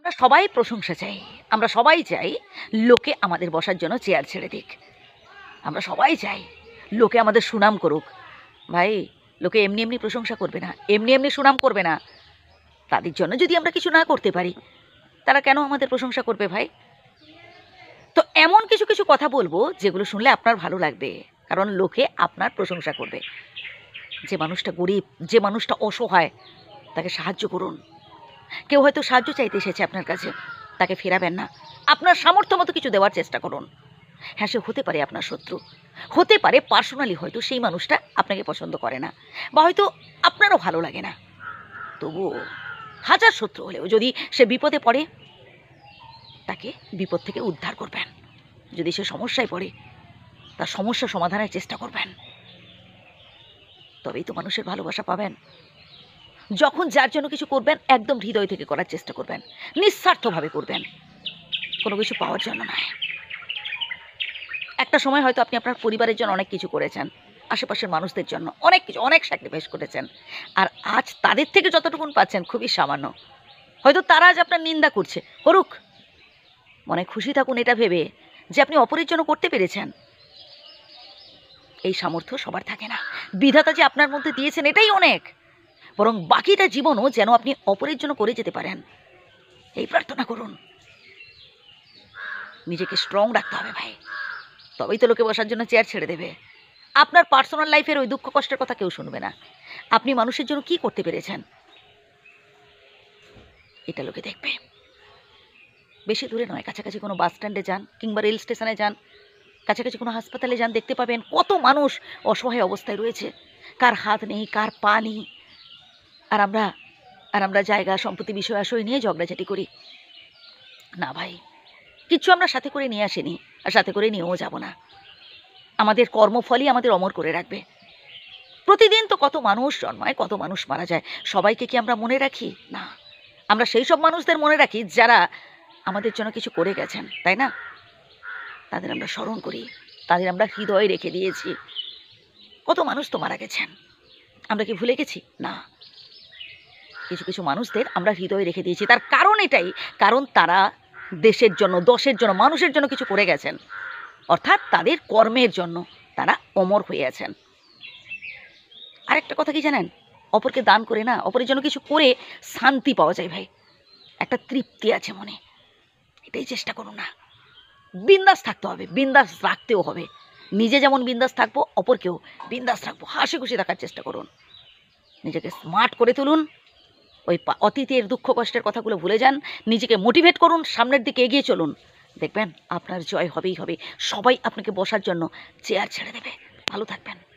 আমরা সবাই প্রশংসা চাই। আমরা সবাই চাই লোকে আমাদের বসার জন্য চেয়ার ছেড়ে দিক। আমরা সবাই চাই লোকে আমাদের সুনাম করুক। ভাই, লোকে এমনি এমনি প্রশংসা করবে না, এমনি এমনি সুনাম করবে না। তাদের জন্য যদি আমরা কিছু না করতে পারি, তারা কেন আমাদের প্রশংসা করবে ভাই? তো এমন কিছু কিছু কথা বলবো যেগুলো শুনলে আপনার ভালো লাগবে, কারণ লোকে আপনার প্রশংসা করবে। যে মানুষটা গরিব, যে মানুষটা অসহায়, তাকে সাহায্য করুন। কেউ হয়তো সাহায্য চাইতে এসেছে আপনার কাছে, তাকে ফেরাবেন না। আপনার সামর্থ্য মতো কিছু দেওয়ার চেষ্টা করুন। হ্যাঁ, সে হতে পারে আপনার শত্রু, হতে পারে পার্সোনালি হয়তো সেই মানুষটা আপনাকে পছন্দ করে না, বা হয়তো আপনারও ভালো লাগে না। তবুও হাজার শত্রু হলেও যদি সে বিপদে পড়ে, তাকে বিপদ থেকে উদ্ধার করবেন। যদি সে সমস্যায় পড়ে, তার সমস্যা সমাধানের চেষ্টা করবেন। তবেই তো মানুষের ভালোবাসা পাবেন। যখন যার জন্য কিছু করবেন, একদম হৃদয় থেকে করার চেষ্টা করবেন, নিঃস্বার্থভাবে করবেন, কোনো কিছু পাওয়ার জন্য নয়। একটা সময় হয়তো আপনি আপনার পরিবারের জন্য অনেক কিছু করেছেন, আশেপাশের মানুষদের জন্য অনেক কিছু, অনেক স্যাক্রিফাইস করেছেন, আর আজ তাদের থেকে যতটুকুন পাচ্ছেন খুবই সামান্য। হয়তো তারা আজ আপনার নিন্দা করছে, করুক, মনে খুশি থাকুন এটা ভেবে যে আপনি অপরের জন্য করতে পেরেছেন। এই সামর্থ্য সবার থাকে না, বিধাতা যে আপনার মধ্যে দিয়েছেন এটাই অনেক। বরং বাকিটা জীবনও যেন আপনি অপরের জন্য করে যেতে পারেন, এই প্রার্থনা করুন। নিজেকে স্ট্রং রাখতে হবে ভাই, তবেই তো লোকে বসার জন্য চেয়ার ছেড়ে দেবে। আপনার পার্সোনাল লাইফের ওই দুঃখ কষ্টের কথা কেউ শুনবে না। আপনি মানুষের জন্য কি করতে পেরেছেন, এটা লোকে দেখবে। বেশি দূরে নয়, কাছাকাছি কোনো বাস স্ট্যান্ডে যান কিংবা রেল স্টেশনে যান, কাছাকাছি কোনো হাসপাতালে যান, দেখতে পাবেন কত মানুষ অসহায় অবস্থায় রয়েছে, কার হাত নেই, কার পা নেই। আর আমরা জায়গা সম্পত্তি বিষয় আশয় নিয়ে ঝগড়াঝাটি করি। না ভাই, কিচ্ছু আমরা সাথে করে নিয়ে আসিনি, আর সাথে করে নিয়েও যাব না। আমাদের কর্মফলই আমাদের অমর করে রাখবে। প্রতিদিন তো কত মানুষ জন্মায়, কত মানুষ মারা যায়, সবাইকে কি আমরা মনে রাখি? না, আমরা সেই সব মানুষদের মনে রাখি যারা আমাদের জন্য কিছু করে গেছেন, তাই না? তাদের আমরা স্মরণ করি, তাদের আমরা হৃদয়ে রেখে দিয়েছি। কত মানুষ তো মারা গেছেন, আমরা কি ভুলে গেছি? না, কিছু কিছু মানুষদের আমরা হৃদয়ে রেখে দিয়েছি। তার কারণ এটাই, কারণ তারা দেশের জন্য, দশের জন্য, মানুষের জন্য কিছু করে গেছেন, অর্থাৎ তাদের কর্মের জন্য তারা অমর হয়ে আছেন। আরেকটা কথা কি জানেন, অপরকে দান করে না, অপরের জন্য কিছু করে শান্তি পাওয়া যায় ভাই, একটা তৃপ্তি আছে মনে। এটাই চেষ্টা করুন না, বিন্দাস থাকতে হবে, বিন্দাস রাখতেও হবে। নিজে যেমন বিন্দাস থাকবো, অপরকেও বিন্দাস রাখবো, হাসি খুশি থাকার চেষ্টা করুন। নিজেকে স্মার্ট করে তুলুন, ওই অতীতের দুঃখ কষ্টের কথাগুলো ভুলে যান, নিজেকে মোটিভেট করুন, সামনের দিকে এগিয়ে চলুন। দেখবেন আপনার জয় হবেই হবে, সবাই আপনাকে বসার জন্য চেয়ার ছেড়ে দেবে। ভালো থাকবেন।